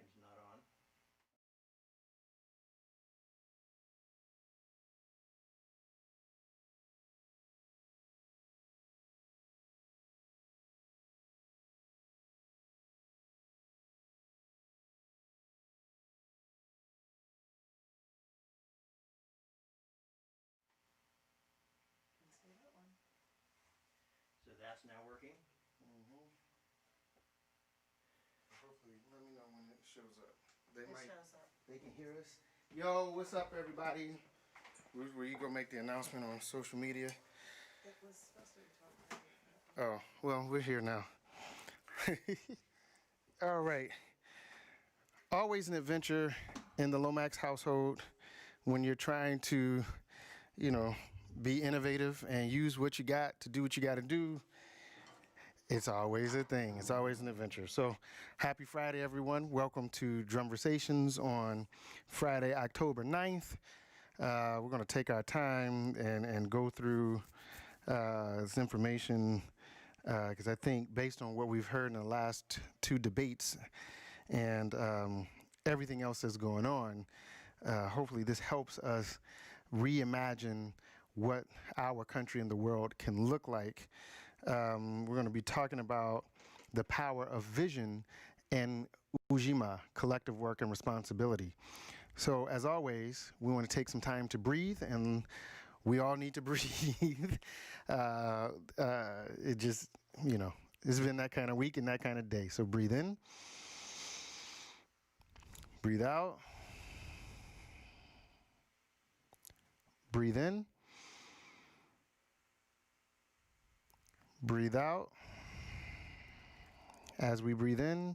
Volume's not on. Can see that one. So that's now working. Hopefully, let me know when it shows up. It shows up. They can hear us. Yo, what's up, everybody? Were you gonna make the announcement on social media? It was supposed to be 12:30. Oh, well, we're here now. All right. Always an adventure in the Lomax household when you're trying to, you know, be innovative and use what you got to do what you got to do. It's always a thing. It's always an adventure. So happy Friday, everyone. Welcome to Drumversations on Friday, October 9th. We're going to take our time and go through this information because I think based on what we've heard in the last two debates and everything else that's going on, hopefully this helps us reimagine what our country and the world can look like. We're going to be talking about the power of vision and Ujima, collective work and responsibility. So as always, we want to take some time to breathe, and we all need to breathe. It just, you know, it's been that kind of week and that kind of day. So breathe in, breathe out, breathe in, breathe out. As we breathe in,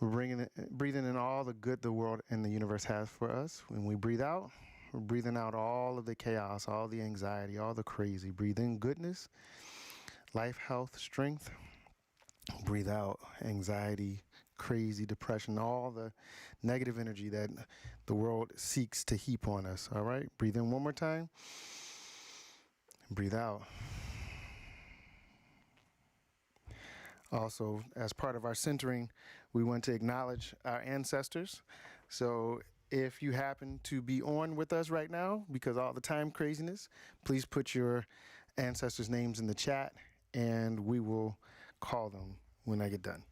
we're breathing in all the good the world and the universe has for us. When we breathe out, we're breathing out all of the chaos, all the anxiety, all the crazy. Breathe in goodness, life, health, strength. Breathe out anxiety, crazy, depression, all the negative energy that the world seeks to heap on us. All right? Breathe in one more time. Breathe out. Also, as part of our centering, we want to acknowledge our ancestors. So if you happen to be on with us right now, because all the time craziness, please put your ancestors' names in the chat, and we will call them when I get done.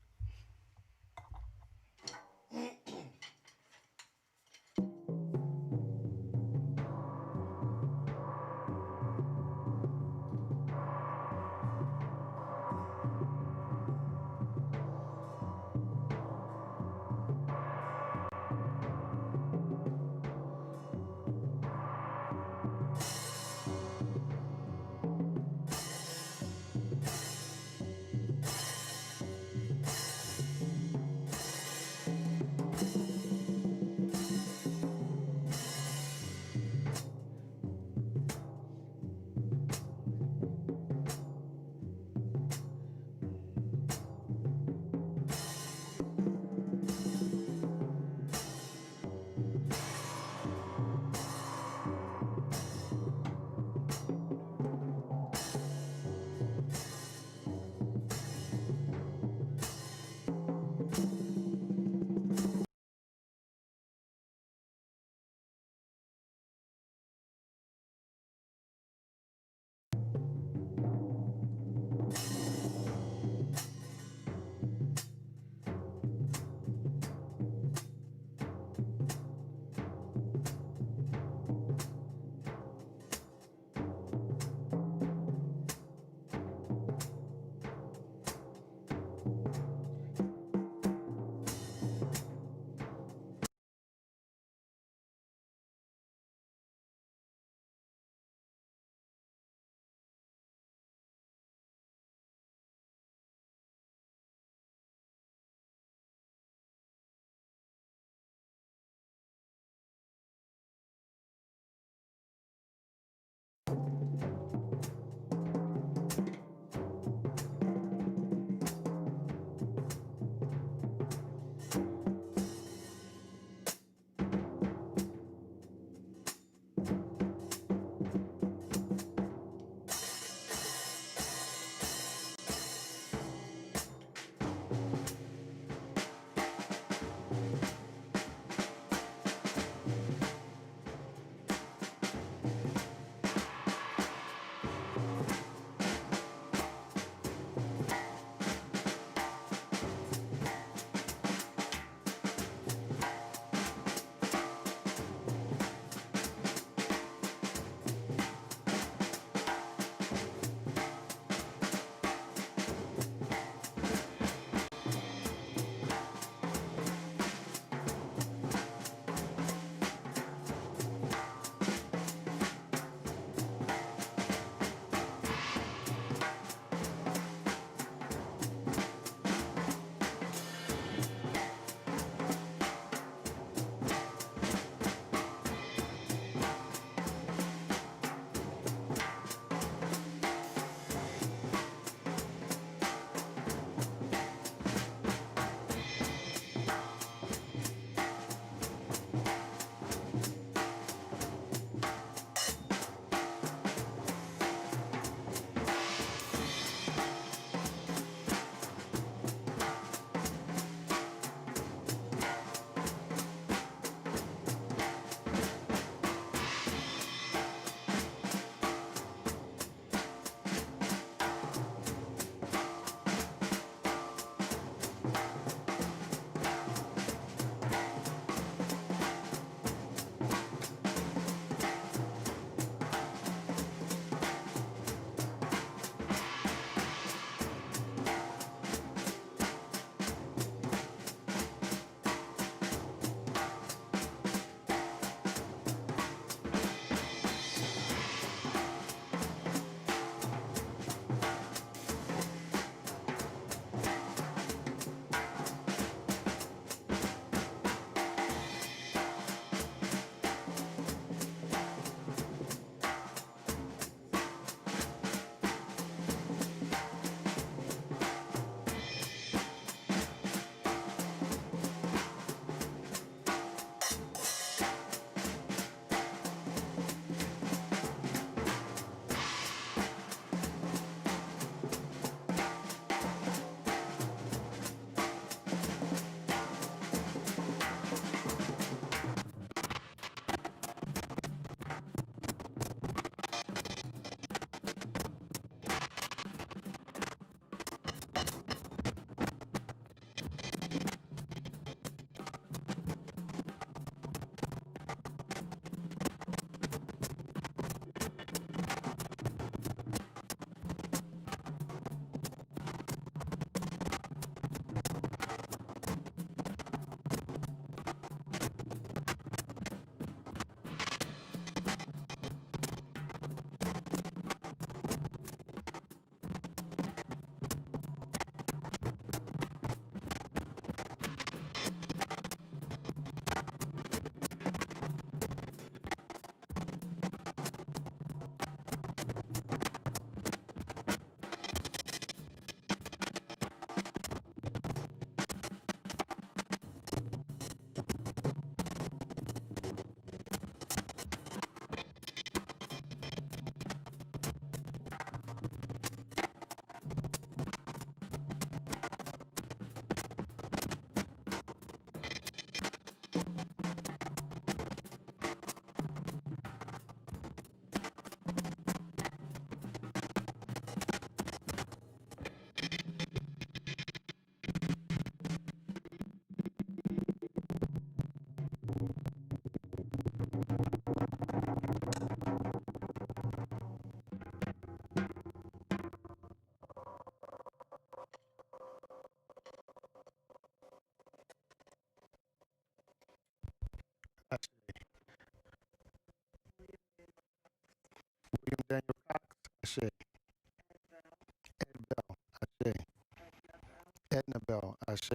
Ashe.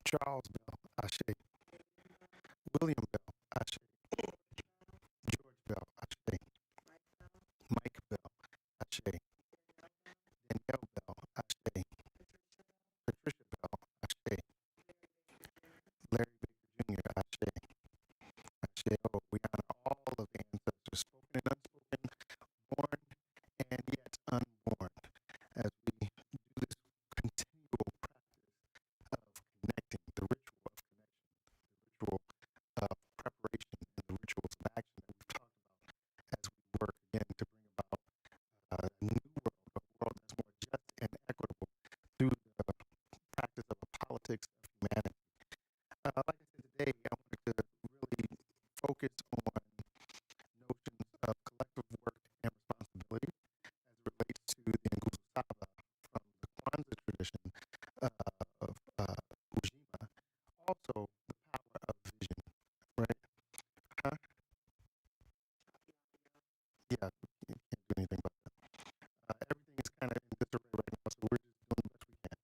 Charles Bell, Ashe. William Bell, Ashe. George Bell, Ashe. Mike Bell, Ashe. Danielle Bell, Ashe. Patricia Bell, Ashe. Larry Baker Jr., Ashe. Ashe. Oh, we honor all of the ancestors, spoken and unspoken, born and yet unborn, as we do this continual practice of connecting, the ritual of connection, the ritual of preparation, and the rituals of action that we've talked about as we work again to bring about a new world, a world that's more just and equitable through the practice of a politics of humanity. Like I said today, I wanted to really focus on notions of collective work and responsibility as it relates to the Nguzo Saba from the Kwanzaa tradition of Ujima. Also, the power of vision, right? Huh? Yeah, you can't do anything about that. Everything is kind of in disarray right now, so we're just doing the best we can.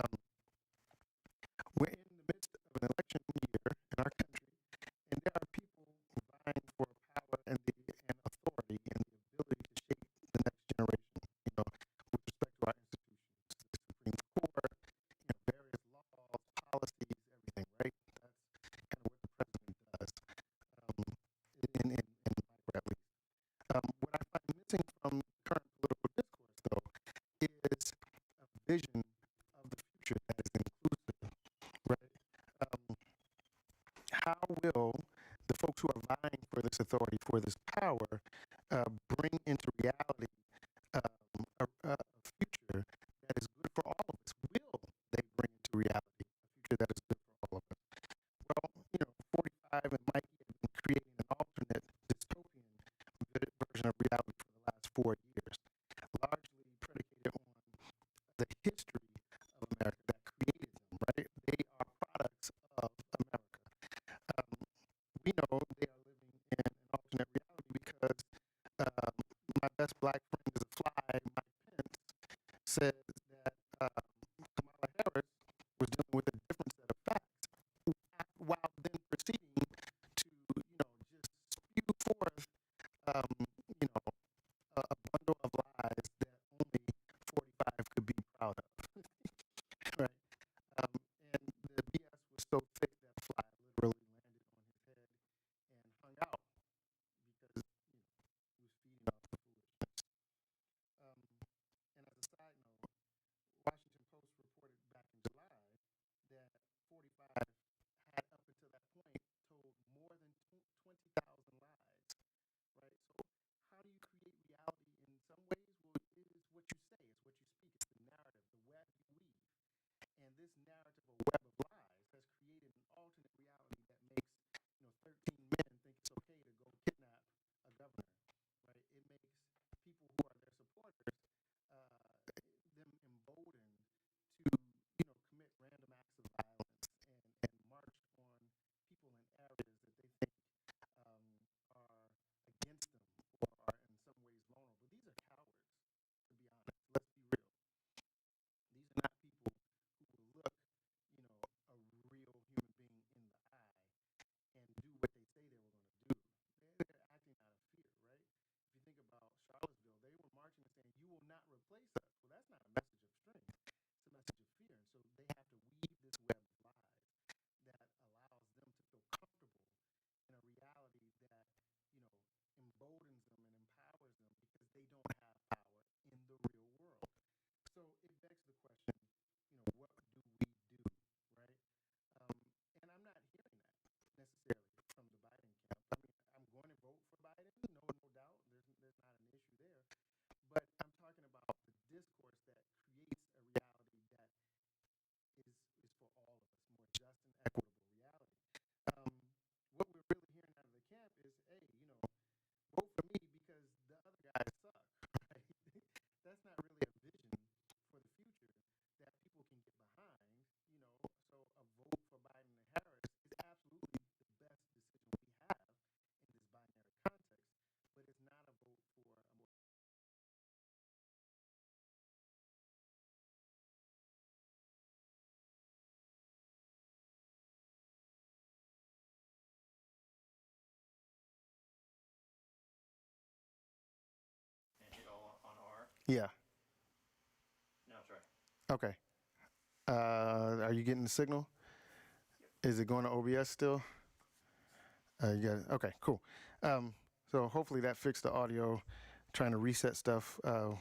Um, we're in the midst of an election year in our country, and there are people vying for power and authority and the ability to shape the next generation. With respect to our institutions, the Supreme Court, various laws, policies, everything. Right? That's kind of what the president does. In micro at least. What I find missing from current political discourse, though, is a vision of the future that is inclusive, right? How will the folks who are vying for this authority, for this power, bring into reality a future that is good for all of us? Will they bring into reality a future that is good for all of us? Well, 45 and Mikey have been creating an alternate dystopian version of reality for the last 4 years, largely predicated on the history of America that created them, right? They are products of America. We know they are living in an alternate reality because my best black friend is a fly, Mike Pence, says that Kamala Harris was dealing with a different set of facts, while then proceeding to, just spew forth, a bundle of lies that only 45 could be proud of, right? And the BS was so thick that fly literally landed on his head and hung out because, he was feeding off the foolishness. And as a side note, Washington Post reported back in July that 45 had up until that point told more than 20,000 lies, right? So Yeah. Now try. Okay. Are you getting the signal? Is it going to OBS still? You got it. Okay, cool. So hopefully that fixed the audio. Trying to reset stuff.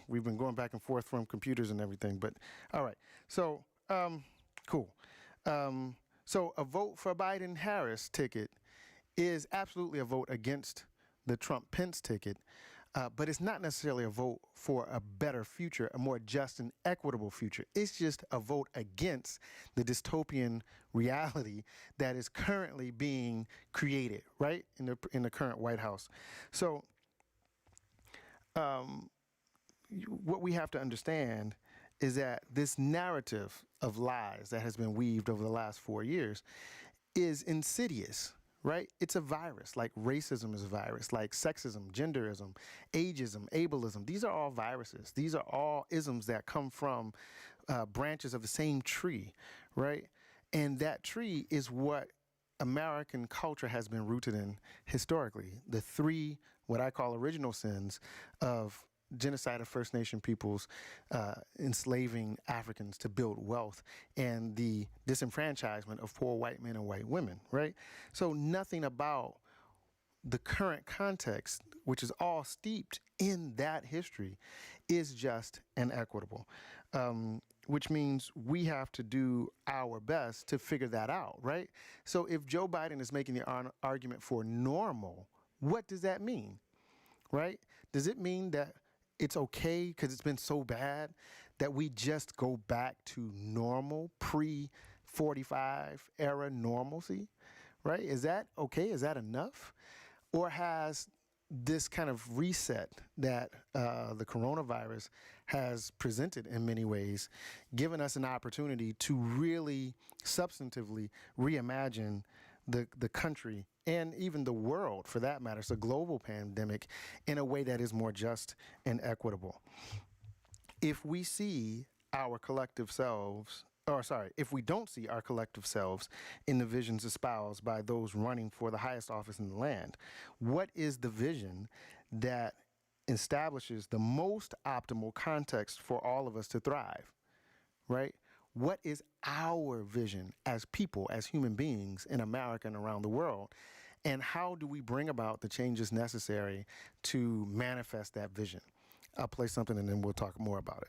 We've been going back and forth from computers and everything, but all right. So cool. So a vote for Biden-Harris ticket is absolutely a vote against the Trump-Pence ticket, but it's not necessarily a vote for a better future, a more just and equitable future. It's just a vote against the dystopian reality that is currently being created, right, in the current White House. So what we have to understand is that this narrative of lies that has been weaved over the last 4 years is insidious, right? It's a virus, like racism is a virus, like sexism, genderism, ageism, ableism. These are all viruses. These are all isms that come from branches of the same tree, right? And that tree is what American culture has been rooted in historically. The three, what I call original sins of genocide of First Nation peoples, enslaving Africans to build wealth, and the disenfranchisement of poor white men and white women, right? So nothing about the current context, which is all steeped in that history, is just and equitable, which means we have to do our best to figure that out, right? So if Joe Biden is making the argument for normal, what does that mean, right? Does it mean that it's okay because it's been so bad that we just go back to normal, pre-45 era normalcy, right? Is that okay? Is that enough? Or has this kind of reset that the coronavirus has presented in many ways given us an opportunity to really substantively reimagine the country and even the world, for that matter? It's a global pandemic in a way that is more just and equitable. If we see our collective selves, or sorry, if we don't see our collective selves in the visions espoused by those running for the highest office in the land, what is the vision that establishes the most optimal context for all of us to thrive, right? What is our vision as people, as human beings in America and around the world? And how do we bring about the changes necessary to manifest that vision? I'll play something and then we'll talk more about it.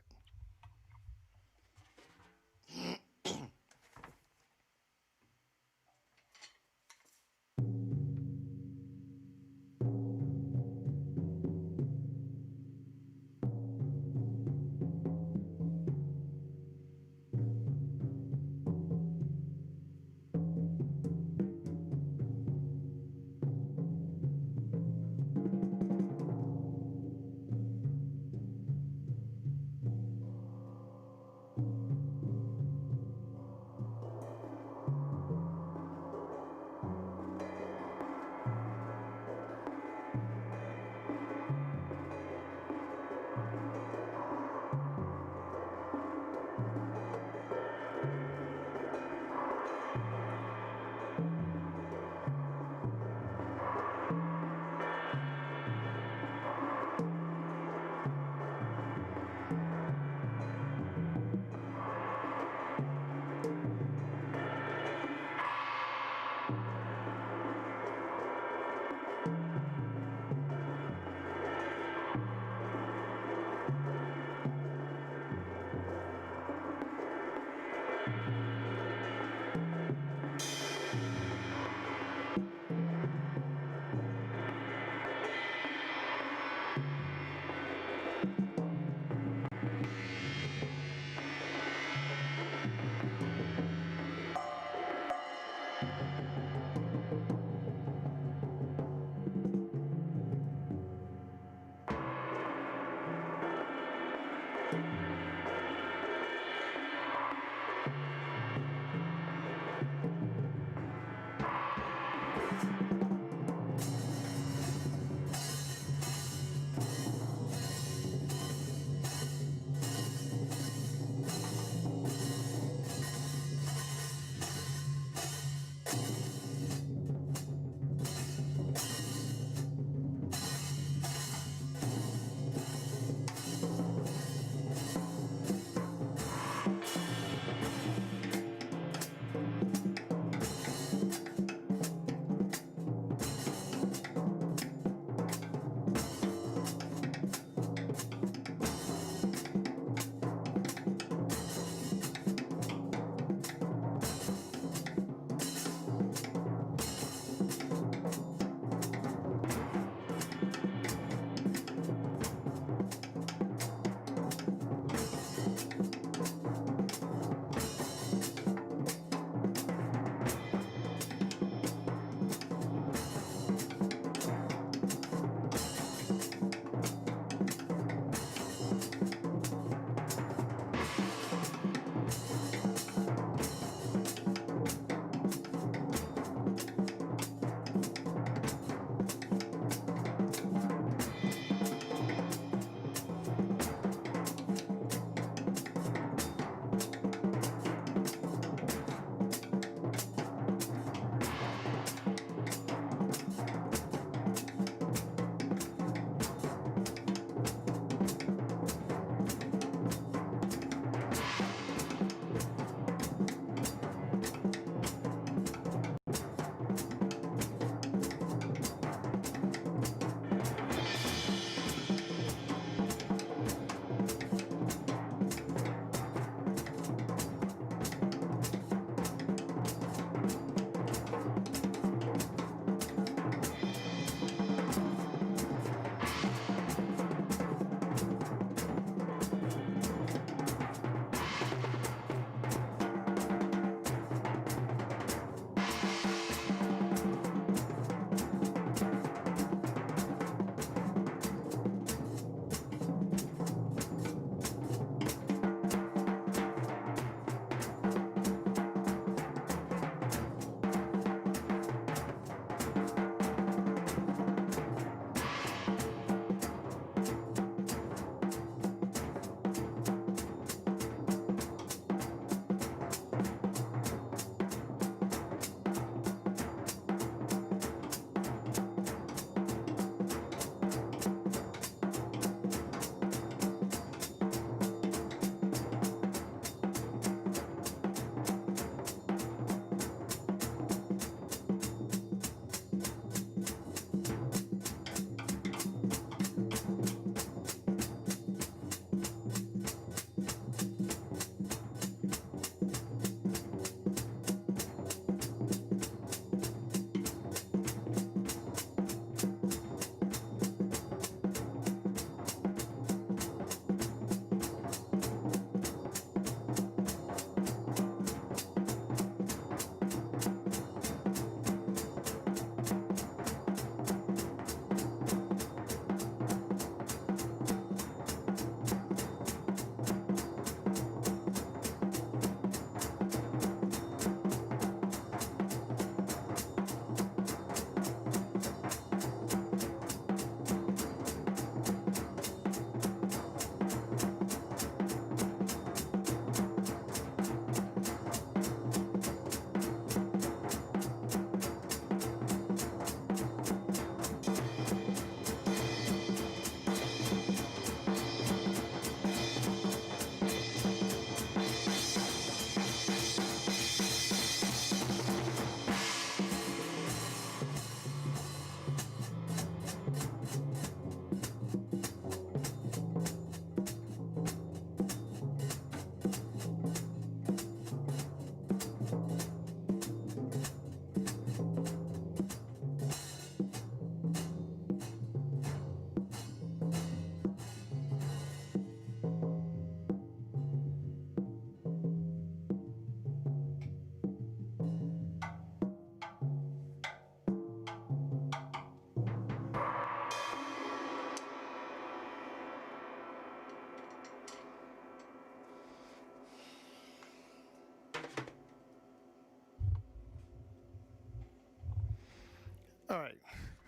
All right.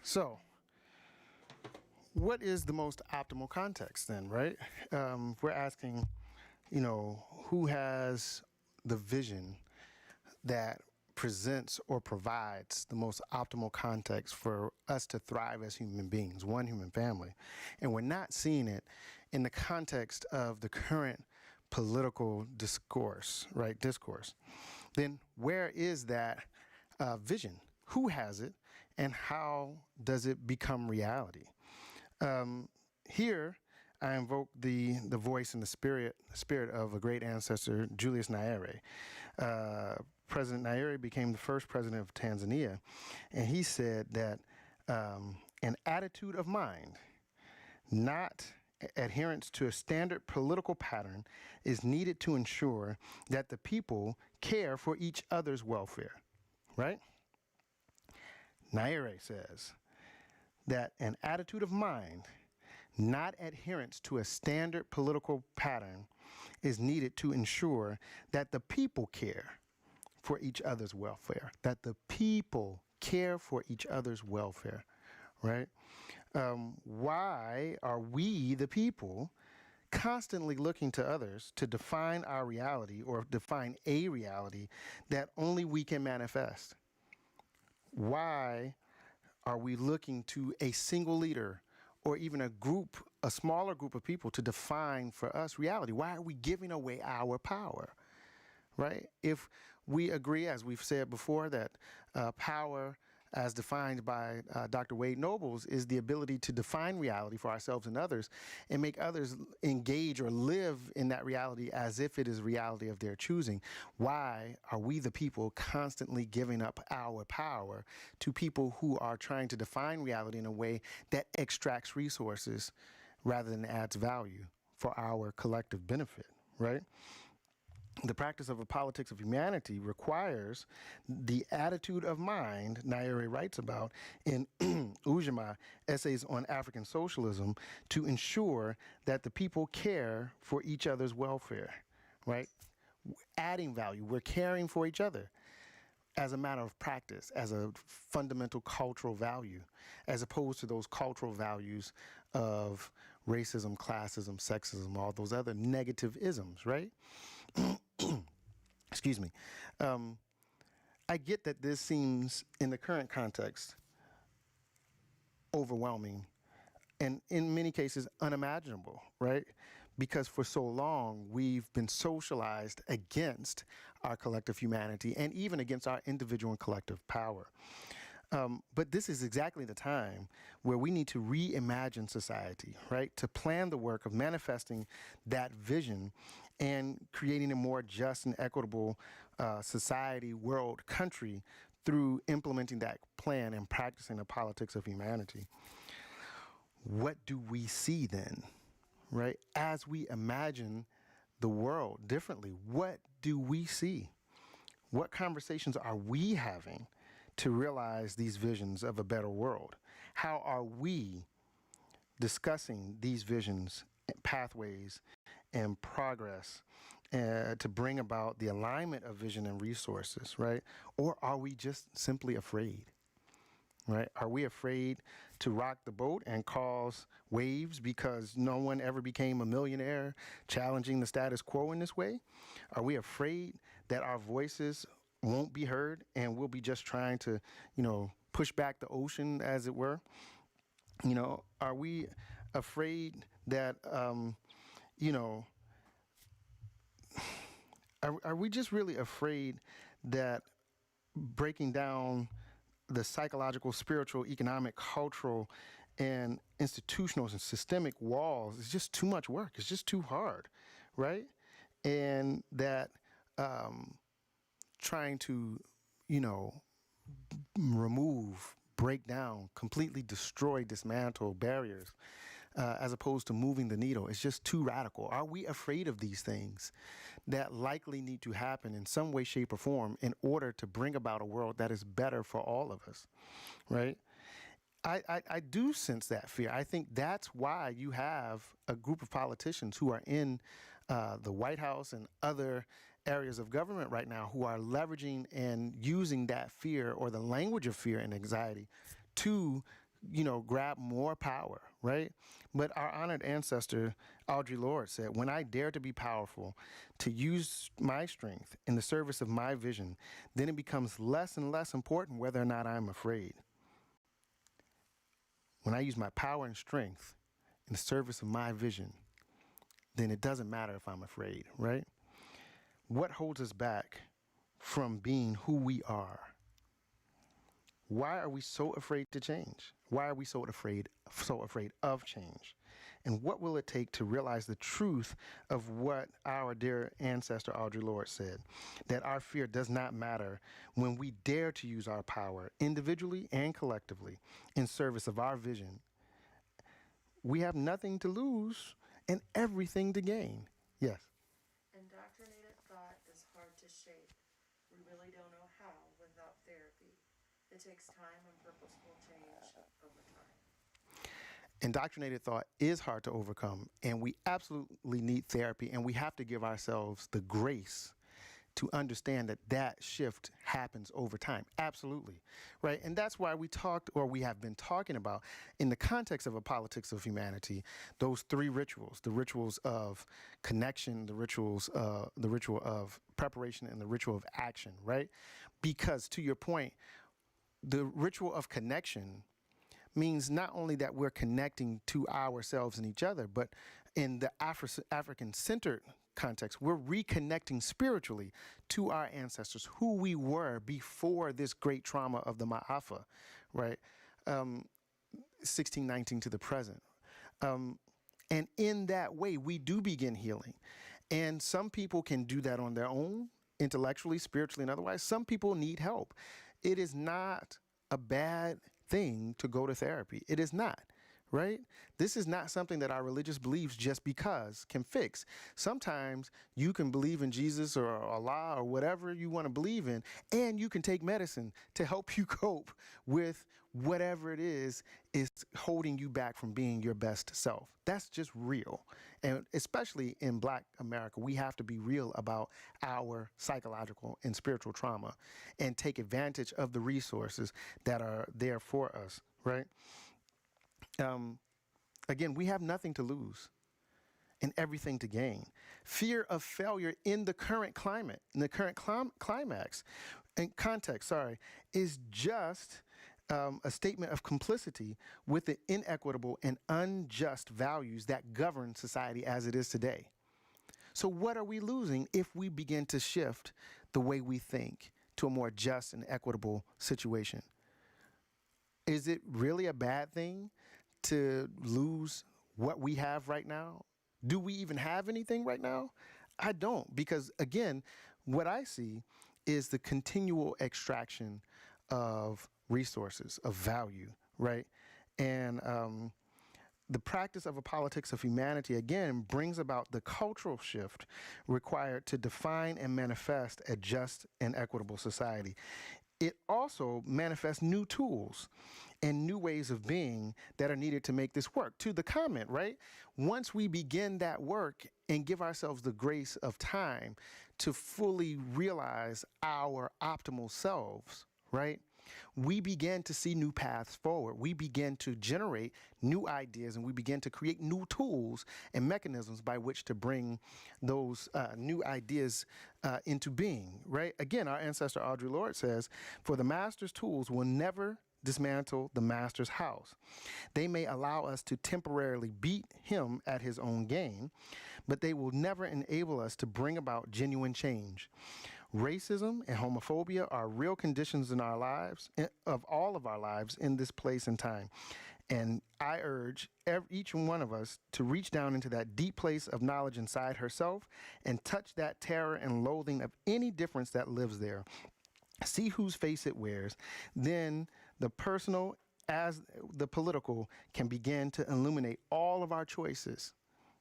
So, what is the most optimal context then, right? We're asking, who has the vision that presents or provides the most optimal context for us to thrive as human beings, one human family. And we're not seeing it in the context of the current political discourse, right? Discourse. Then where is that vision? Who has it? And how does it become reality? Here, I invoke the voice and the spirit of a great ancestor, Julius Nyerere. President Nyerere became the first president of Tanzania, and he said that an attitude of mind, not adherence to a standard political pattern, is needed to ensure that the people care for each other's welfare, right? Nyerere says that an attitude of mind, not adherence to a standard political pattern, is needed to ensure that the people care for each other's welfare, that the people care for each other's welfare, right? Why are we, the people, constantly looking to others to define our reality or define a reality that only we can manifest? Why are we looking to a single leader or even a smaller group of people to define for us reality? Why are we giving away our power, right? If we agree, as we've said before, that power, as defined by Dr. Wade Nobles, is the ability to define reality for ourselves and others and make others engage or live in that reality as if it is reality of their choosing. Why are we, the people, constantly giving up our power to people who are trying to define reality in a way that extracts resources rather than adds value for our collective benefit, right? The practice of a politics of humanity requires the attitude of mind Nyerere writes about in Ujima, Essays on African Socialism, to ensure that the people care for each other's welfare, right? Adding value, we're caring for each other as a matter of practice, as a fundamental cultural value, as opposed to those cultural values of racism, classism, sexism, all those other negative isms, right? Excuse me. I get that this seems, in the current context, overwhelming and in many cases unimaginable, right? Because for so long we've been socialized against our collective humanity and even against our individual and collective power. But this is exactly the time where we need to reimagine society, right? To plan the work of manifesting that vision and creating a more just and equitable society, world, country through implementing that plan and practicing the politics of humanity. What do we see then, right? As we imagine the world differently, what do we see? What conversations are we having to realize these visions of a better world? How are we discussing these visions, pathways, and progress to bring about the alignment of vision and resources, right? Or are we just simply afraid, right? Are we afraid to rock the boat and cause waves because no one ever became a millionaire, challenging the status quo in this way? Are we afraid that our voices won't be heard and we'll be just trying to, push back the ocean, as it were? Are we afraid that, are we just really afraid that breaking down the psychological, spiritual, economic, cultural, and institutional and systemic walls is just too much work? It's just too hard, right? And that trying to, remove, break down, completely destroy, dismantle barriers, as opposed to moving the needle, is just too radical. Are we afraid of these things that likely need to happen in some way, shape, or form in order to bring about a world that is better for all of us, right? I do sense that fear. I think that's why you have a group of politicians who are in the White House and other areas of government right now who are leveraging and using that fear or the language of fear and anxiety to, grab more power, right? But our honored ancestor, Audre Lorde, said, when I dare to be powerful, to use my strength in the service of my vision, then it becomes less and less important whether or not I'm afraid. When I use my power and strength in the service of my vision, then it doesn't matter if I'm afraid, right? What holds us back from being who we are? Why are we so afraid to change? Why are we so afraid of change? And what will it take to realize the truth of what our dear ancestor Audre Lorde said, that our fear does not matter when we dare to use our power individually and collectively in service of our vision? We have nothing to lose and everything to gain. Yes. Indoctrinated thought is hard to shake. We really don't know how without therapy. It takes time and purposeful change over time. Indoctrinated thought is hard to overcome, and we absolutely need therapy, and we have to give ourselves the grace to understand that that shift happens over time. Absolutely, right? And that's why we have been talking about, in the context of a politics of humanity, those three rituals: the rituals of connection, the ritual of preparation, and the ritual of action, right? Because to your point, the ritual of connection means not only that we're connecting to ourselves and each other, but in the African-centered context, we're reconnecting spiritually to our ancestors, who we were before this great trauma of the Ma'afa, right? 1619 to the present. And in that way, we do begin healing. And some people can do that on their own, intellectually, spiritually, and otherwise. Some people need help. It is not a bad thing to go to therapy. It is not, right? This is not something that our religious beliefs just because can fix. Sometimes you can believe in Jesus or Allah or whatever you want to believe in, and you can take medicine to help you cope with whatever it is holding you back from being your best self. That's just real. And especially in Black America, we have to be real about our psychological and spiritual trauma and take advantage of the resources that are there for us, right? Again, we have nothing to lose and everything to gain. Fear of failure in the current climate, in the current climax and context, is just a statement of complicity with the inequitable and unjust values that govern society as it is today. So what are we losing if we begin to shift the way we think to a more just and equitable situation? Is it really a bad thing to lose what we have right now? Do we even have anything right now? I don't, because again, what I see is the continual extraction of resources, of value, right? And the practice of a politics of humanity, again, brings about the cultural shift required to define and manifest a just and equitable society. It also manifests new tools and new ways of being that are needed to make this work. To the comment, right? Once we begin that work and give ourselves the grace of time to fully realize our optimal selves, right? We begin to see new paths forward. We begin to generate new ideas, and we begin to create new tools and mechanisms by which to bring those new ideas into being, right? Again, our ancestor Audre Lorde says, "For the master's tools will never dismantle the master's house. They may allow us to temporarily beat him at his own game, but they will never enable us to bring about genuine change. Racism and homophobia are real conditions in our lives, of all of our lives in this place and time. And I urge each one of us to reach down into that deep place of knowledge inside herself and touch that terror and loathing of any difference that lives there. See whose face it wears. Then the personal as the political can begin to illuminate all of our choices,"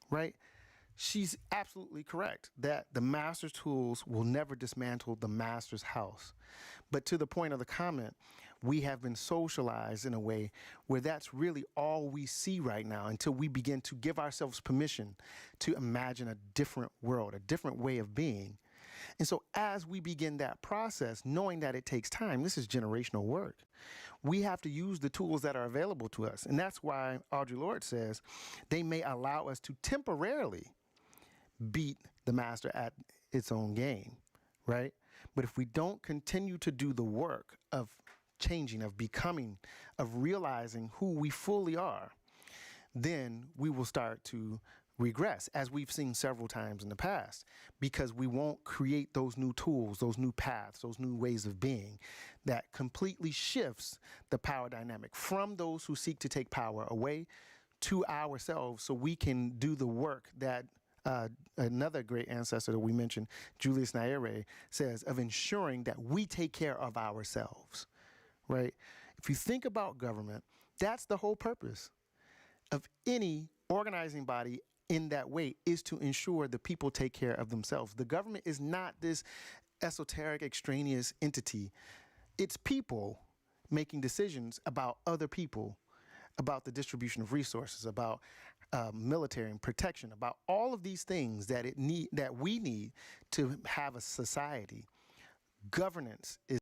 right? She's absolutely correct that the master's tools will never dismantle the master's house. But to the point of the comment, we have been socialized in a way where that's really all we see right now until we begin to give ourselves permission to imagine a different world, a different way of being. And so as we begin that process, knowing that it takes time, this is generational work. We have to use the tools that are available to us. And that's why Audre Lorde says they may allow us to temporarily beat the master at its own game, right? But if we don't continue to do the work of changing, of becoming, of realizing who we fully are, then we will start to regress, as we've seen several times in the past, because we won't create those new tools, those new paths, those new ways of being that completely shifts the power dynamic from those who seek to take power away to ourselves, so we can do the work that another great ancestor that we mentioned, Julius Nyerere, says, of ensuring that we take care of ourselves, right? If you think about government, that's the whole purpose of any organizing body in that way, is to ensure the people take care of themselves. The government is not this esoteric, extraneous entity. It's people making decisions about other people, about the distribution of resources, about military and protection, about all of these things that we need to have a society. Governance is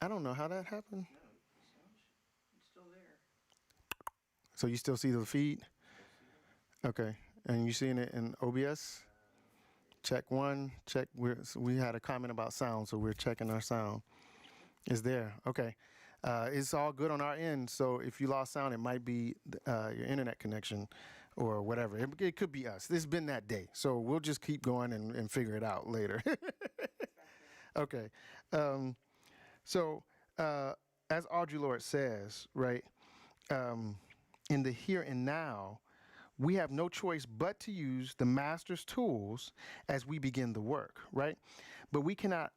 I don't know how that happened. It's still there. So you still see the feed? Okay. And you seeing it in OBS? Check one, check. We had a comment about sound, so we're checking our sound. It's there. Okay. It's all good on our end. So if you lost sound, it might be your internet connection or whatever. It could be us. This has been that day. So we'll just keep going and figure it out later. Okay. So as Audre Lorde says, right, in the here and now, we have no choice but to use the master's tools as we begin the work, right? But we cannot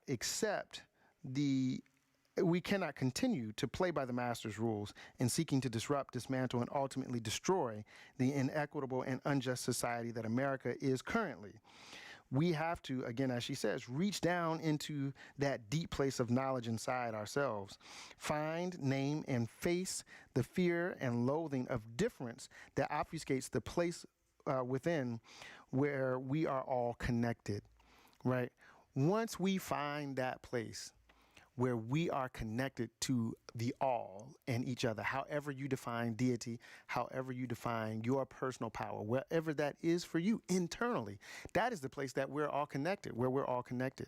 continue to play by the master's rules in seeking to disrupt, dismantle, and ultimately destroy the inequitable and unjust society that America is currently. We have to, again, as she says, reach down into that deep place of knowledge inside ourselves, find, name, and face the fear and loathing of difference that obfuscates the place within where we are all connected, right? Once we find that place where we are connected to the all and each other, however you define deity, however you define your personal power, wherever that is for you internally, that is the place that we're all connected, where we're all connected,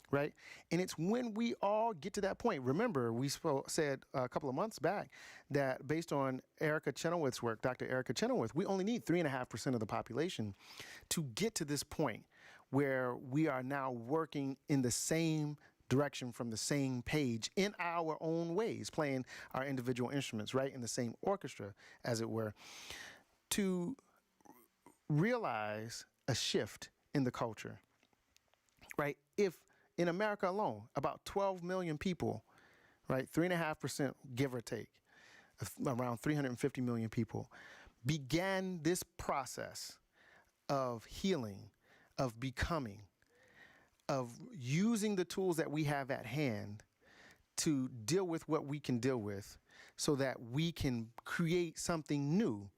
right? And it's when we all get to that point. Remember, we said a couple of months back that based on Erica Chenoweth's work, Dr. Erica Chenoweth, we only need 3.5% of the population to get to this point where we are now working in the same direction from the same page in our own ways, playing our individual instruments, right, in the same orchestra, as it were, to realize a shift in the culture, right? If in America alone, about 12 million people, right, 3.5%, give or take, around 350 million people, began this process of healing, of becoming, of using the tools that we have at hand to deal with what we can deal with so that we can create something new,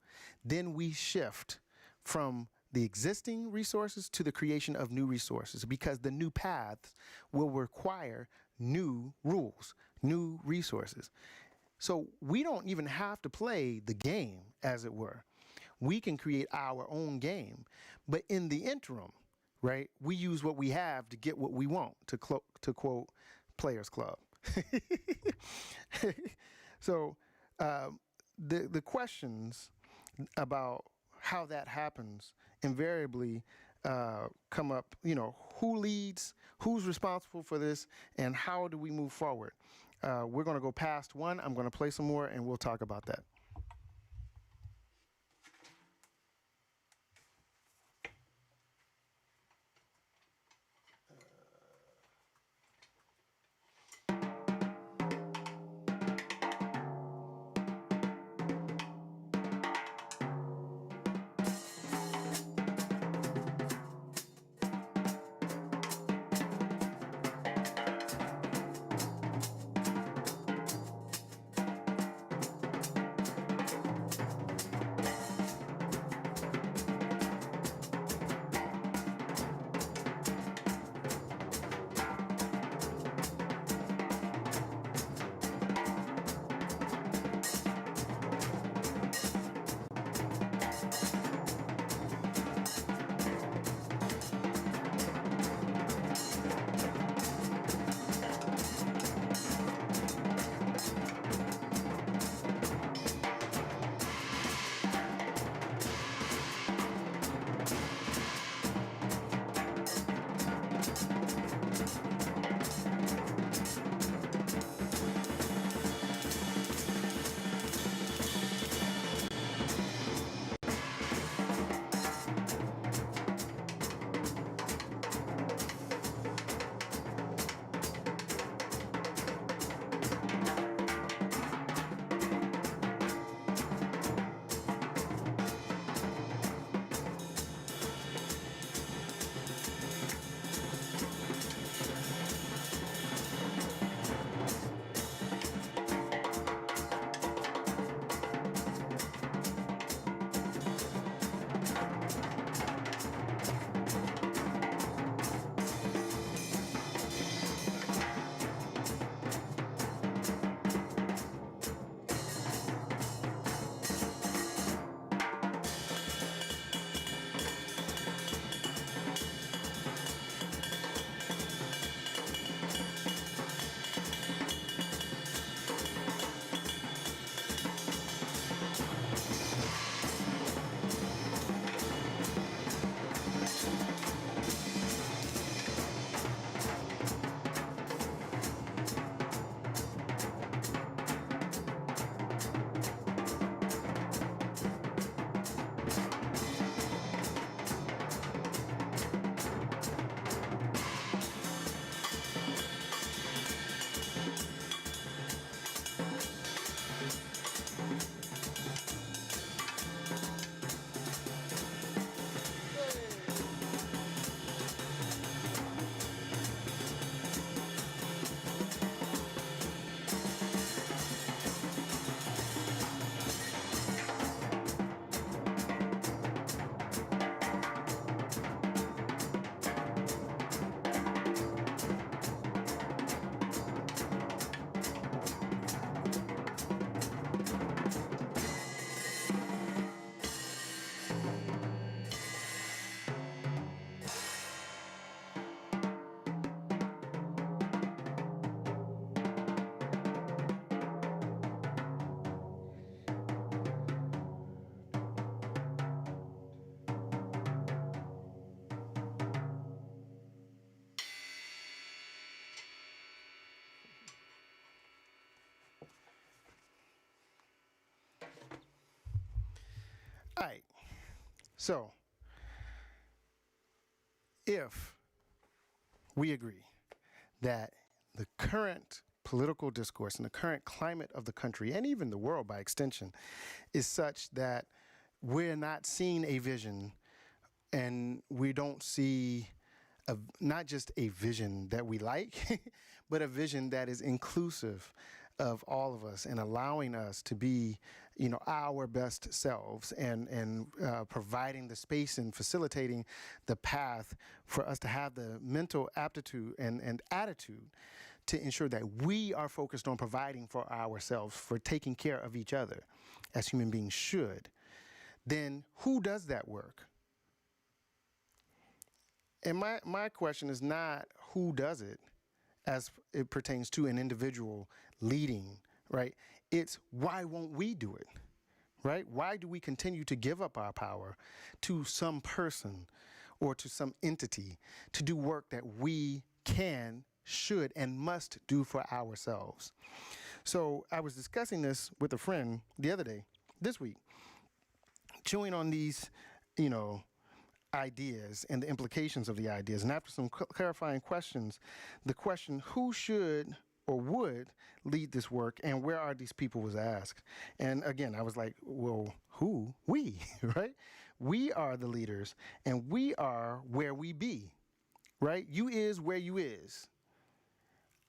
then we shift from the existing resources to the creation of new resources, because the new paths will require new rules, new resources. So we don't even have to play the game, as it were. We can create our own game. But in the interim, right, we use what we have to get what we want, to quote Players Club. So the questions about how that happens invariably come up, who leads, who's responsible for this, and how do we move forward? We're going to go past one. I'm going to play some more, and we'll talk about that. So, if we agree that the current political discourse and the current climate of the country, and even the world by extension, is such that we're not seeing a vision, and we don't see not just a vision that we like, but a vision that is inclusive of all of us and allowing us to be, our best selves, and providing the space and facilitating the path for us to have the mental aptitude and attitude to ensure that we are focused on providing for ourselves, for taking care of each other as human beings should, then who does that work? And my question is not who does it as it pertains to an individual leading, right? It's why won't we do it, right? Why do we continue to give up our power to some person or to some entity to do work that we can, should, and must do for ourselves? So I was discussing this with a friend this week, chewing on these, ideas and the implications of the ideas. And after some clarifying questions, the question, who should or would lead this work and where are these people, was asked. And again, I was like, well, who? We, right? We are the leaders and we are where we be, right? You is where you is.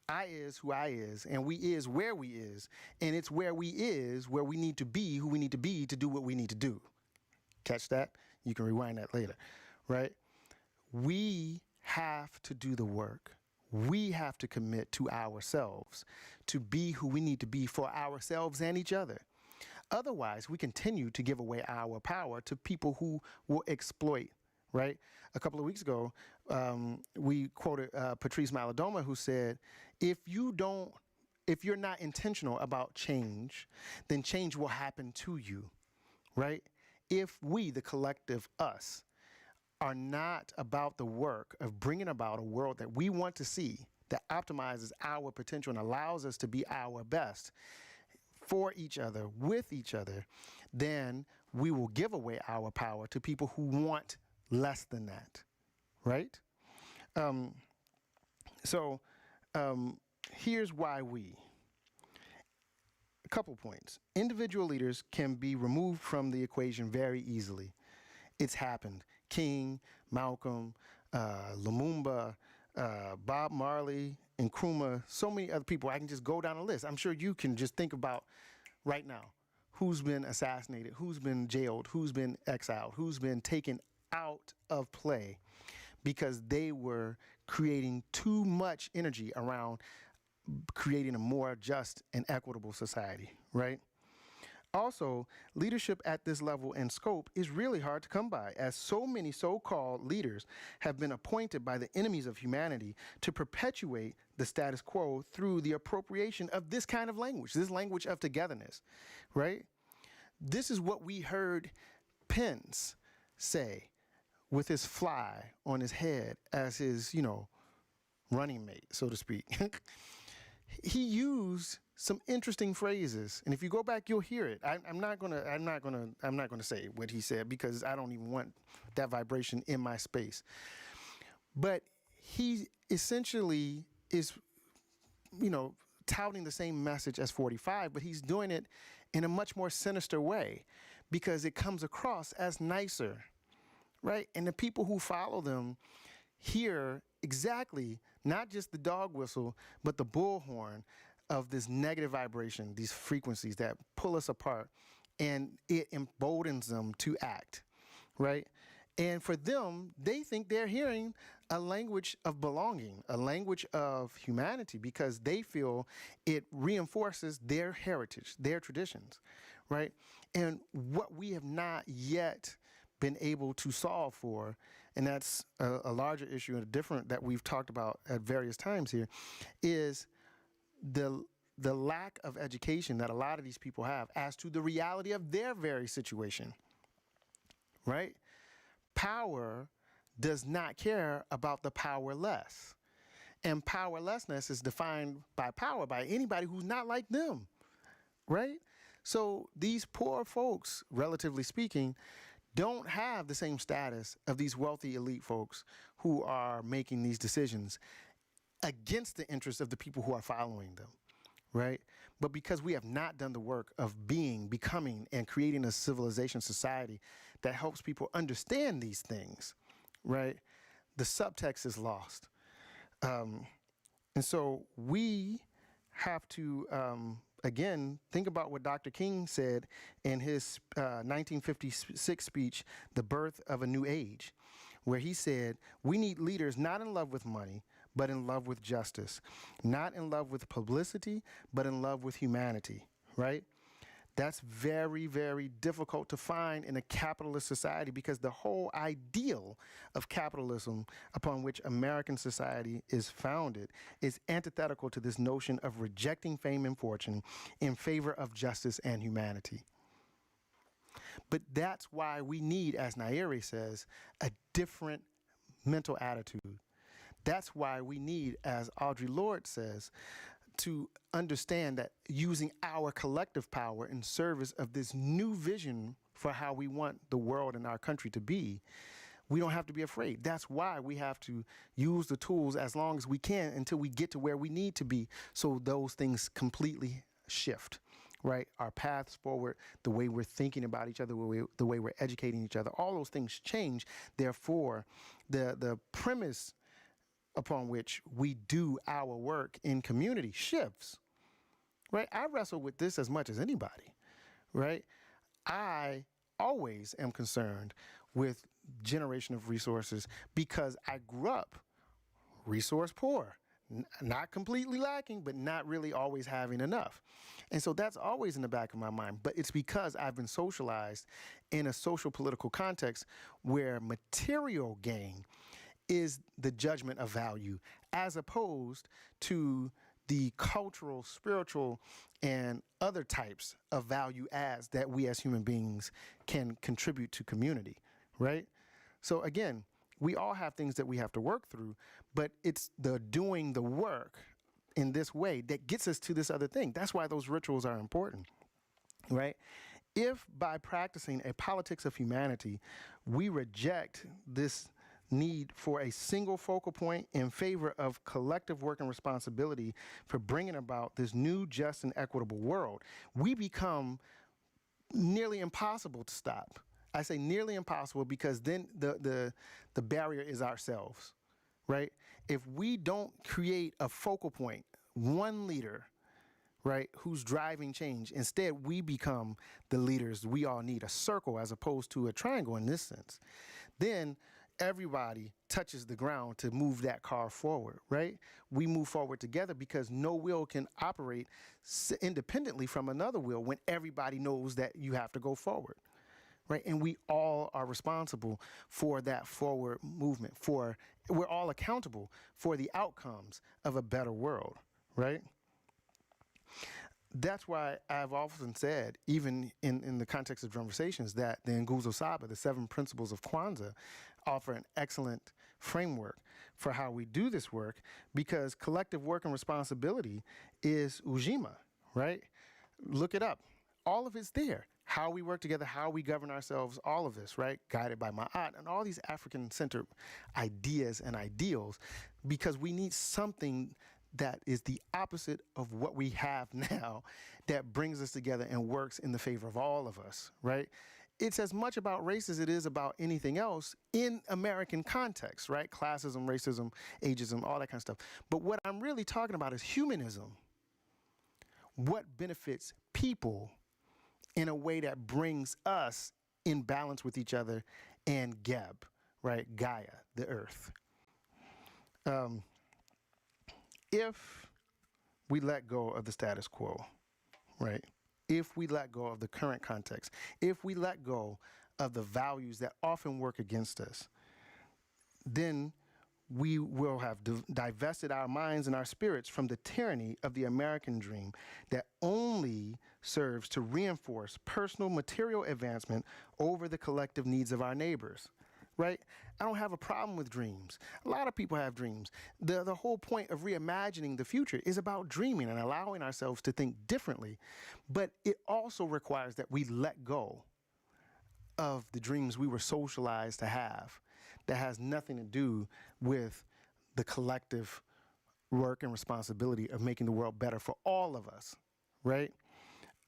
I is who I is, and we is where we is. And it's where we is where we need to be, who we need to be to do what we need to do. Catch that? You can rewind that later, right? We have to do the work. We have to commit to ourselves to be who we need to be for ourselves and each other. Otherwise, we continue to give away our power to people who will exploit, right? A couple of weeks ago, we quoted Patrice Maladoma, who said, if you're not intentional about change, then change will happen to you, right? If we, the collective us, are not about the work of bringing about a world that we want to see, that optimizes our potential and allows us to be our best for each other, with each other, then we will give away our power to people who want less than that, right? Here's why a couple points. Individual leaders can be removed from the equation very easily. It's happened. King, Malcolm, Lumumba, Bob Marley, Nkrumah, so many other people. I can just go down a list. I'm sure you can just think about right now who's been assassinated, who's been jailed, who's been exiled, who's been taken out of play because they were creating too much energy around creating a more just and equitable society, right? Also, leadership at this level and scope is really hard to come by, as so many so-called leaders have been appointed by the enemies of humanity to perpetuate the status quo through the appropriation of this kind of language, this language of togetherness, right? This is what we heard Pence say with his fly on his head as his, running mate, so to speak. He used some interesting phrases, and if you go back, you'll hear it. I'm not gonna say what he said because I don't even want that vibration in my space. But he essentially is, touting the same message as 45, but he's doing it in a much more sinister way because it comes across as nicer, right? And the people who follow them hear exactly not just the dog whistle, but the bullhorn of this negative vibration, these frequencies that pull us apart, and it emboldens them to act, right? And for them, they think they're hearing a language of belonging, a language of humanity, because they feel it reinforces their heritage, their traditions, right? And what we have not yet been able to solve for, and that's a larger issue and a different that we've talked about at various times here, is the lack of education that a lot of these people have as to the reality of their very situation, right? Power does not care about the powerless. And powerlessness is defined by power by anybody who's not like them, right? So these poor folks, relatively speaking, don't have the same status of these wealthy elite folks who are making these decisions against the interests of the people who are following them, right? But because we have not done the work of becoming, and creating a civilization society that helps people understand these things, right? The subtext is lost. And so we have to, again, think about what Dr. King said in his 1956 speech, The Birth of a New Age, where he said, we need leaders not in love with money, but in love with justice, not in love with publicity, but in love with humanity, right? That's very, very difficult to find in a capitalist society, because the whole ideal of capitalism upon which American society is founded is antithetical to this notion of rejecting fame and fortune in favor of justice and humanity. But that's why we need, as Nairi says, a different mental attitude. That's why we need, as Audre Lorde says, to understand that using our collective power in service of this new vision for how we want the world and our country to be, we don't have to be afraid. That's why we have to use the tools as long as we can until we get to where we need to be, so those things completely shift, right? Our paths forward, the way we're thinking about each other, the way we're educating each other, all those things change. Therefore, the premise upon which we do our work in community shifts, right? I wrestle with this as much as anybody, right? I always am concerned with generation of resources because I grew up resource poor, not completely lacking, but not really always having enough. And so that's always in the back of my mind, but it's because I've been socialized in a social political context where material gain is the judgment of value, as opposed to the cultural, spiritual, and other types of value adds that we as human beings can contribute to community, right? So again, we all have things that we have to work through, but it's the doing the work in this way that gets us to this other thing. That's why those rituals are important, right? If by practicing a politics of humanity, we reject this need for a single focal point in favor of collective work and responsibility for bringing about this new, just, and equitable world, we become nearly impossible to stop. I say nearly impossible because then the barrier is ourselves, right? If we don't create a focal point, one leader, right, who's driving change, instead we become the leaders we all need, a circle as opposed to a triangle in this sense, then everybody touches the ground to move that car forward, right? We move forward together because no wheel can operate independently from another wheel when everybody knows that you have to go forward, right? And we all are responsible for that forward movement. We're all accountable for the outcomes of a better world, right? That's why I've often said, even in the context of Drumversations, that the Nguzo Saba, the 7 principles of Kwanzaa, offer an excellent framework for how we do this work, because collective work and responsibility is Ujima, right? Look it up. All of it's there. How we work together, how we govern ourselves, all of this, right? Guided by Ma'at and all these African-centered ideas and ideals, because we need something that is the opposite of what we have now that brings us together and works in the favor of all of us, right? It's as much about race as it is about anything else in American context, right? Classism, racism, ageism, all that kind of stuff. But what I'm really talking about is humanism. What benefits people in a way that brings us in balance with each other and Geb, right? Gaia, the earth. If we let go of the status quo, right? If we let go of the current context, if we let go of the values that often work against us, then we will have divested our minds and our spirits from the tyranny of the American dream that only serves to reinforce personal material advancement over the collective needs of our neighbors, right? I don't have a problem with dreams. A lot of people have dreams. The whole point of reimagining the future is about dreaming and allowing ourselves to think differently. But it also requires that we let go of the dreams we were socialized to have that has nothing to do with the collective work and responsibility of making the world better for all of us, right?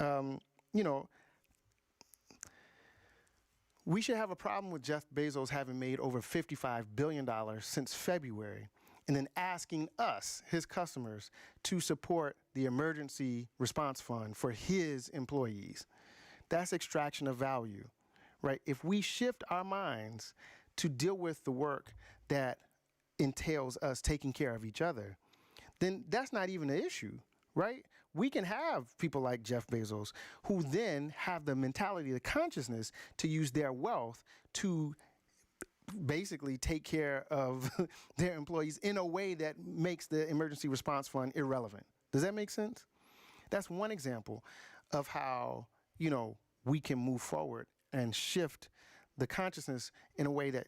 You know, we should have a problem with Jeff Bezos having made over $55 billion since February and then asking us, his customers, to support the emergency response fund for his employees. That's extraction of value, right? If we shift our minds to deal with the work that entails us taking care of each other, then that's not even an issue, right? We can have people like Jeff Bezos who then have the mentality, the consciousness to use their wealth to basically take care of their employees in a way that makes the emergency response fund irrelevant. Does that make sense? That's one example of how, you know, we can move forward and shift the consciousness in a way that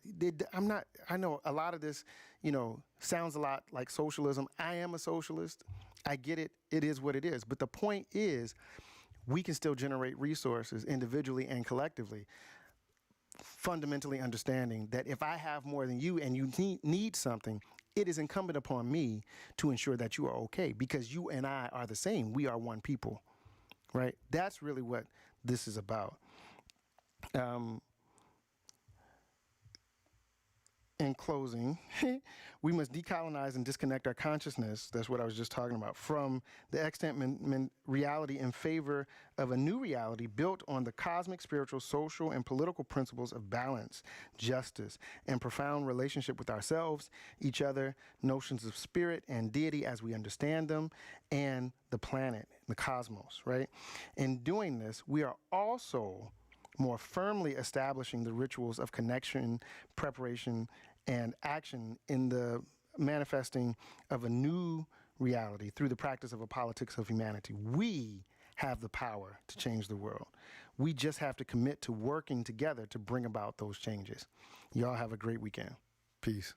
I know a lot of this, you know, sounds a lot like socialism. I am a socialist. I get it. It is what it is. But the point is, we can still generate resources individually and collectively, fundamentally understanding that if I have more than you and you need something, it is incumbent upon me to ensure that you are okay, because you and I are the same. We are one people, right? That's really what this is about. In closing, we must decolonize and disconnect our consciousness, that's what I was just talking about, from the extant reality in favor of a new reality built on the cosmic, spiritual, social, and political principles of balance, justice, and profound relationship with ourselves, each other, notions of spirit and deity as we understand them, and the planet, the cosmos, right? In doing this, we are also more firmly establishing the rituals of connection, preparation, and action in the manifesting of a new reality through the practice of a politics of humanity. We have the power to change the world. We just have to commit to working together to bring about those changes. Y'all have a great weekend. Peace.